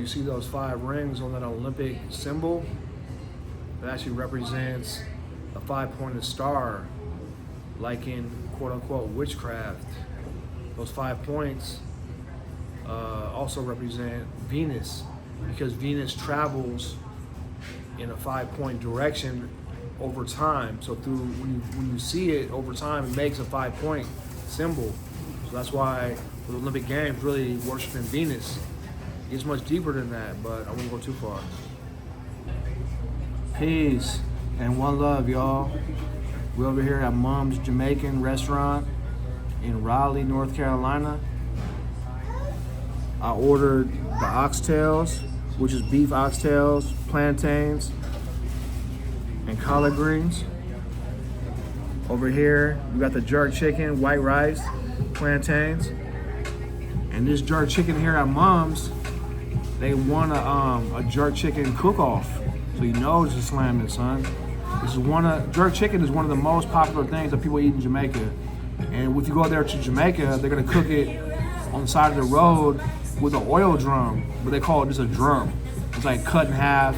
you see those 5 rings on that Olympic symbol? That actually represents a 5-pointed star, like in quote-unquote witchcraft. Those 5 points also represent Venus, because Venus travels in a 5-point direction over time. So through when you see it over time, it makes a 5-point symbol. So that's why the Olympic Games really worshiping Venus. It gets much deeper than that, but I won't go too far. Peace and one love, y'all. We're over here at Mom's Jamaican restaurant in Raleigh, North Carolina. I ordered the oxtails, which is beef oxtails, plantains, and collard greens. Over here, we got the jerk chicken, white rice, plantains. And this jerk chicken here at Mom's, they won a jerk chicken cook-off. So you know it's a slamming, son. Jerk chicken is one of the most popular things that people eat in Jamaica. And if you go there to Jamaica, they're gonna cook it on the side of the road with an oil drum, but they call it just a drum. It's like cut in half,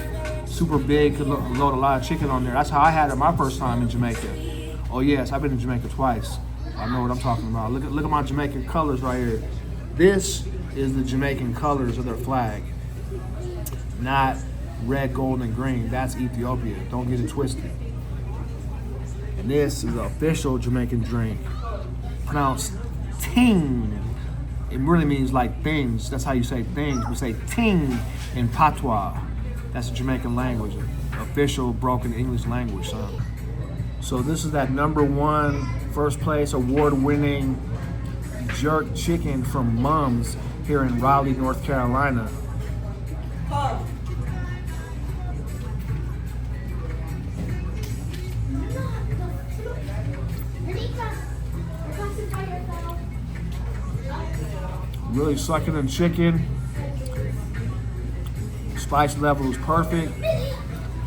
super big, could load a lot of chicken on there. That's how I had it my first time in Jamaica. Oh yes, I've been in Jamaica twice. I know what I'm talking about. Look at my Jamaican colors right here. This is the Jamaican colors of their flag. Not red, gold, and green. That's Ethiopia. Don't get it twisted. And this is the official Jamaican drink, pronounced ting. It really means like things. That's how you say things. We say ting in patois. That's the Jamaican language, official broken English language, son. So this is that #1 first place award-winning jerk chicken from Mom's here in Raleigh, North Carolina. Really succulent chicken. Spice level is perfect.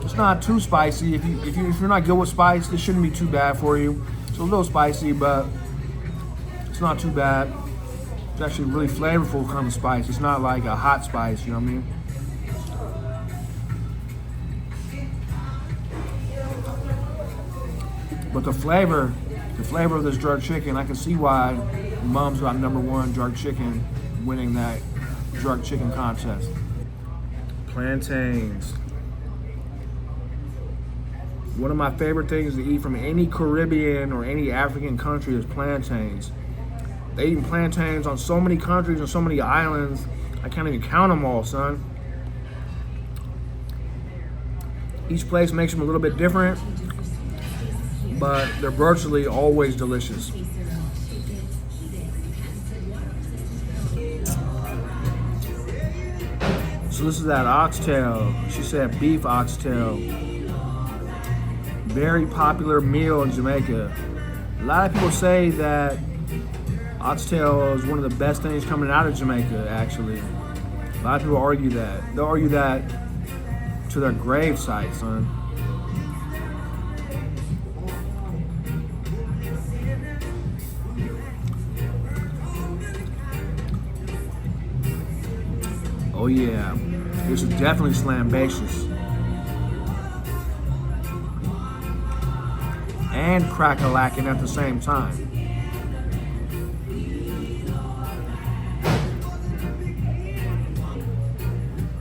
It's not too spicy. If you're not good with spice, this shouldn't be too bad for you. It's a little spicy, but it's not too bad. It's actually really flavorful kind of spice. It's not like a hot spice, you know what I mean? But the flavor of this jerk chicken, I can see why Mom's got #1 jerk chicken, winning that jerk chicken contest. Plantains. One of my favorite things to eat from any Caribbean or any African country is plantains. They eat plantains on so many countries and so many islands, I can't even count them all, son. Each place makes them a little bit different, but they're virtually always delicious. So this is that oxtail. She said beef oxtail. Very popular meal in Jamaica. A lot of people say that oxtail is one of the best things coming out of Jamaica, actually. A lot of people argue that. They'll argue that to their grave site, son. Oh yeah, this is definitely slambacious. And crack-a-lacking at the same time.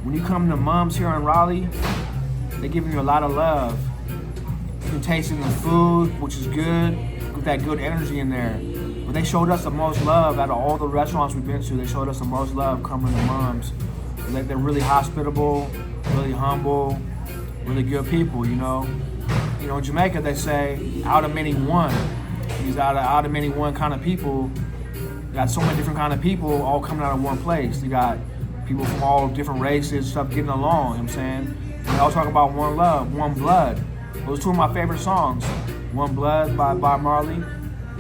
When you come to Mom's here in Raleigh, they're giving you a lot of love. You can taste it in the food, which is good, with that good energy in there. But they showed us the most love out of all the restaurants we've been to. They showed us the most love coming to Mom's. They're really hospitable, really humble, really good people, you know. You know, in Jamaica, they say, out of many one. These out of many one kind of people. You got so many different kind of people all coming out of one place. You got people from all different races, stuff getting along, you know what I'm saying? They all talk about one love, one blood. Those are two of my favorite songs. One Blood by Bob Marley,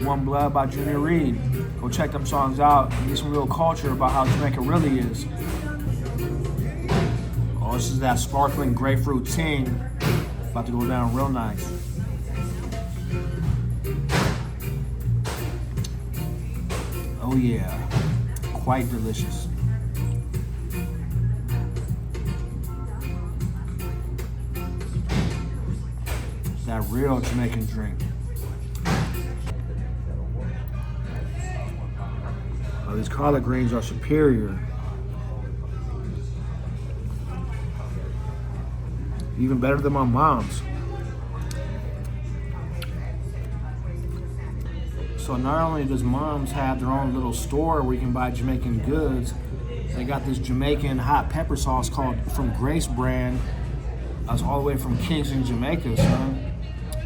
One Blood by Junior Reid. Go check them songs out and get some real culture about how Jamaica really is. Oh, this is that sparkling grapefruit ting. About to go down real nice. Oh yeah, quite delicious. real Jamaican drink. These collard greens are superior. Even better than my mom's. So not only does mom's have their own little store where you can buy Jamaican goods, they got this Jamaican hot pepper sauce called from Grace brand. That's all the way from Kingston, Jamaica, son.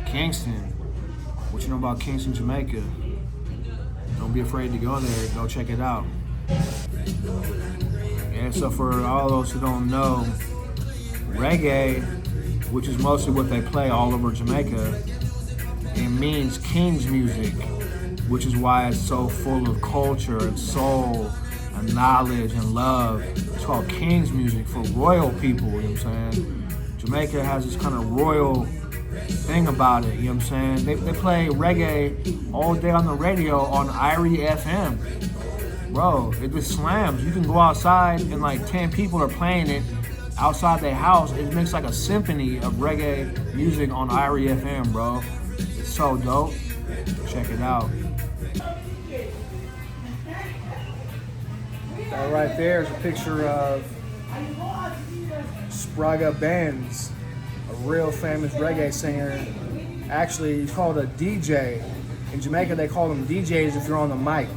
Kingston. What you know about Kingston, Jamaica? Don't be afraid to go there. Go check it out. And so for all those who don't know, reggae, which is mostly what they play all over Jamaica, it means king's music, which is why it's so full of culture and soul and knowledge and love. It's called king's music for royal people, you know what I'm saying? Jamaica has this kind of royal thing about it, you know what I'm saying? They play reggae all day on the radio on Irie FM. Bro, it just slams. You can go outside and like 10 people are playing it outside their house. It makes like a symphony of reggae music on Irie FM, bro. It's so dope. Check it out. That right there is a picture of Sprague Benz, a real famous reggae singer. Actually, he's called a DJ. In Jamaica, they call them DJs if you're on the mic.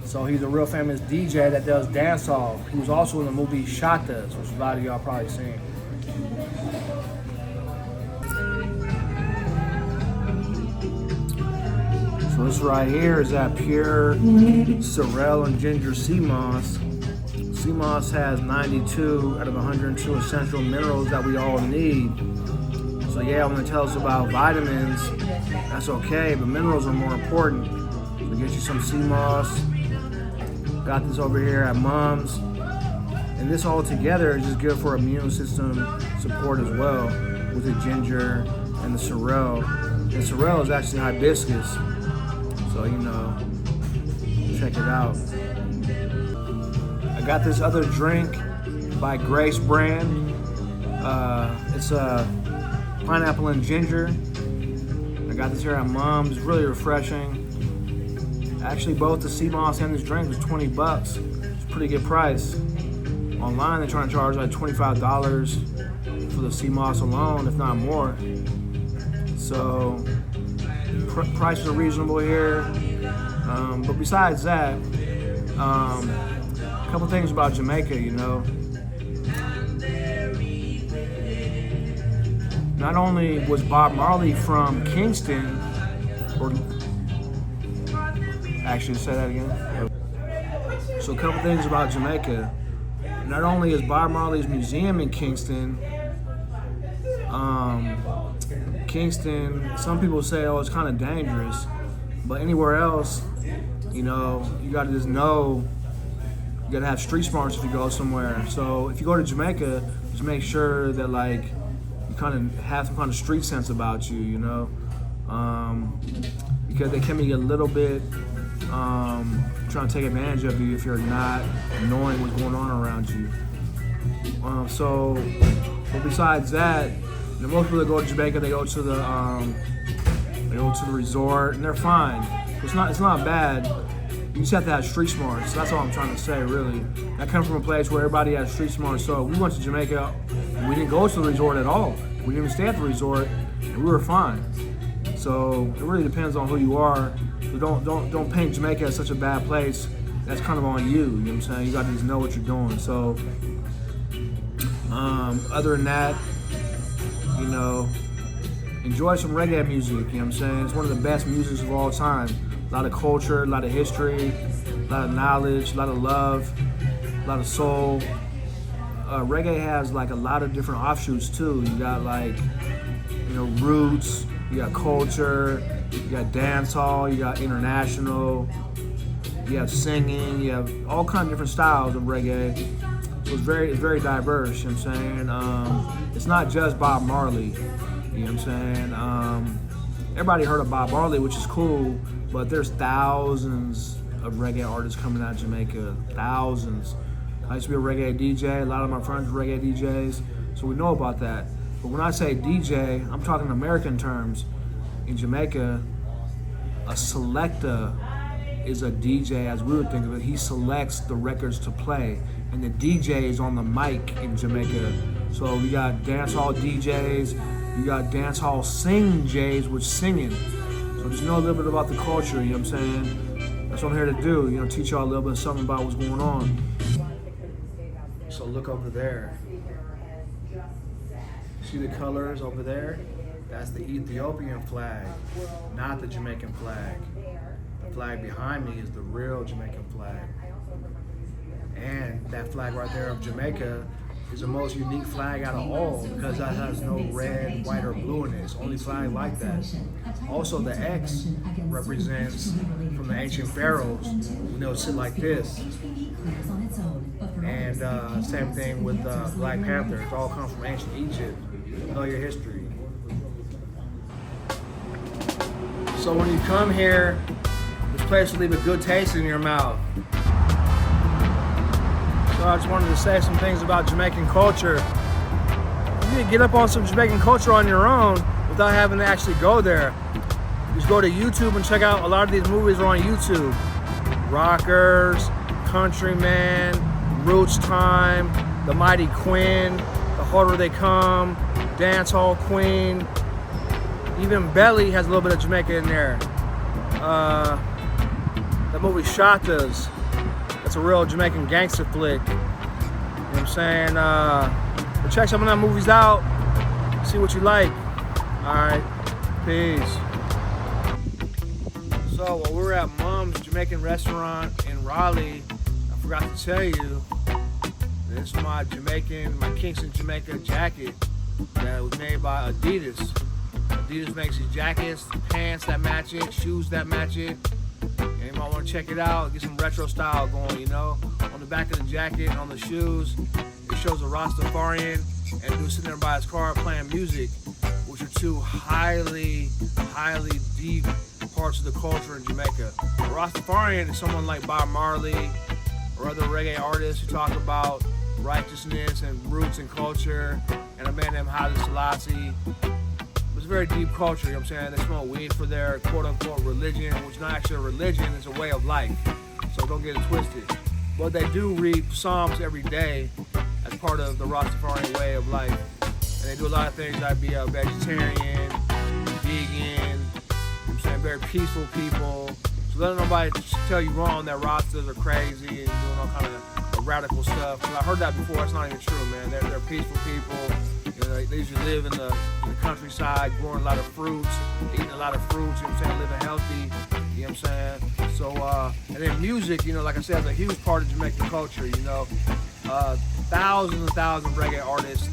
So he's a real famous DJ that does dancehall. He was also in the movie Shatas, which a lot of y'all probably seen. So this right here is that pure sorrel and ginger sea moss. Sea moss has 92 out of 102 essential minerals that we all need. So yeah, when they tell us about vitamins, that's okay, but minerals are more important. So get you some sea moss. Got this over here at Mom's. And this all together is just good for immune system support as well, with the ginger and the sorrel. And sorrel is actually hibiscus. So, you know, check it out. I got this other drink by Grace brand. It's a pineapple and ginger. I got this here at Mom's. It's really refreshing. Actually, both the sea moss and this drink was $20. It's a pretty good price. Online, they're trying to charge like $25 for the sea moss alone, if not more. So, prices are reasonable here. But besides that, a couple things about Jamaica, you know. Not only was Bob Marley from Kingston, or actually say that again. So a couple things about Jamaica. Not only is Bob Marley's museum in Kingston, Kingston, some people say, oh, it's kind of dangerous, but anywhere else, you know, you gotta just know, you gotta have street smarts if you go somewhere. So if you go to Jamaica, just make sure that like, you kind of have some kind of street sense about you, you know, because they can be a little bit trying to take advantage of you if you're not knowing what's going on around you. But besides that, you know, most people that go to Jamaica, they go to the resort, and they're fine. It's not bad. You just have to have street smarts. That's all I'm trying to say, really. I come from a place where everybody has street smarts. So we went to Jamaica, and we didn't go to the resort at all. We didn't even stay at the resort, and we were fine. So it really depends on who you are. So don't paint Jamaica as such a bad place. That's kind of on you. You know what I'm saying? You got to just know what you're doing. So other than that, you know, enjoy some reggae music. You know what I'm saying? It's one of the best musics of all time. A lot of culture, a lot of history, a lot of knowledge, a lot of love, a lot of soul. Reggae has like a lot of different offshoots too. You got like, you know, roots, you got culture, you got dancehall, you got international, you have singing, you have all kinds of different styles of reggae. So it's very diverse, you know what I'm saying? It's not just Bob Marley, you know what I'm saying? Everybody heard of Bob Marley, which is cool, but there's thousands of reggae artists coming out of Jamaica, thousands. I used to be a reggae DJ, a lot of my friends were reggae DJs, so we know about that. But when I say DJ, I'm talking American terms. In Jamaica, a selector is a DJ, as we would think of it. He selects the records to play, and the DJ is on the mic in Jamaica. So we got dancehall DJs, you got dancehall sing J's, which singing. So just know a little bit about the culture, you know what I'm saying? That's what I'm here to do, you know, teach y'all a little bit of something about what's going on. So look over there. See the colors over there? That's the Ethiopian flag, not the Jamaican flag. The flag behind me is the real Jamaican flag. And that flag right there of Jamaica is the most unique flag out of all because that has no red, white, or blue in it. It's the only flag like that. Also, the X represents from the ancient pharaohs when they would sit like this. And same thing with Black Panther. It all comes from ancient Egypt. Know your history. So when you come here, this place will leave a good taste in your mouth. So I just wanted to say some things about Jamaican culture. You need to get up on some Jamaican culture on your own without having to actually go there. Just go to YouTube and check out a lot of these movies are on YouTube. Rockers, Countryman, Roots Time, The Mighty Quinn, The Harder They Come, Dancehall Queen. Even Belly has a little bit of Jamaica in there. That movie Shatas, that's a real Jamaican gangster flick. You know what I'm saying? But check some of them movies out, see what you like. Alright, peace. So while we were at Mom's Jamaican restaurant in Raleigh, I forgot to tell you, this is my Kingston, Jamaica jacket that was made by Adidas. Adidas makes these jackets, pants that match it, shoes that match it. And you might want to check it out, get some retro style going, you know. On the back of the jacket and on the shoes, it shows a Rastafarian and a dude sitting there by his car playing music, which are two highly deep parts of the culture in Jamaica. A Rastafarian is someone like Bob Marley or other reggae artists who talk about righteousness and roots and culture, and a man named Haile Selassie. It's a very deep culture, you know what I'm saying? They smoke weed for their quote-unquote religion, which is not actually a religion, it's a way of life. So don't get it twisted. But they do read Psalms every day as part of the Rastafarian way of life. And they do a lot of things like be a vegetarian, vegan, you know what I'm saying? Very peaceful people. So let nobody tell you wrong that Rastas are crazy and doing all kind of radical stuff. Because I heard that before, that's not even true, man. They're peaceful people. You know, they usually live in the countryside, growing a lot of fruits, eating a lot of fruits, you know what I'm saying, living healthy, you know what I'm saying? So, and then music, you know, like I said, is a huge part of Jamaican culture, you know. Thousands and thousands of reggae artists,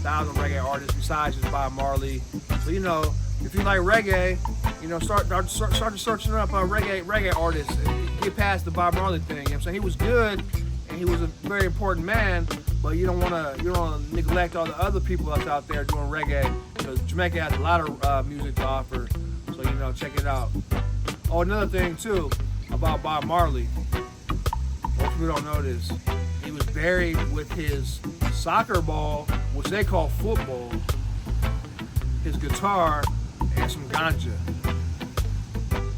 besides just Bob Marley. So, you know, if you like reggae, you know, start searching up reggae artists and get past the Bob Marley thing, you know what I'm saying? He was good, and he was a very important man, but you don't want to neglect all the other people that's out there doing reggae, because Jamaica has a lot of music to offer. So, you know, check it out. Oh, another thing too about Bob Marley. Most people don't know this. He was buried with his soccer ball, which they call football, his guitar, and some ganja.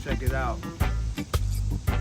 Check it out.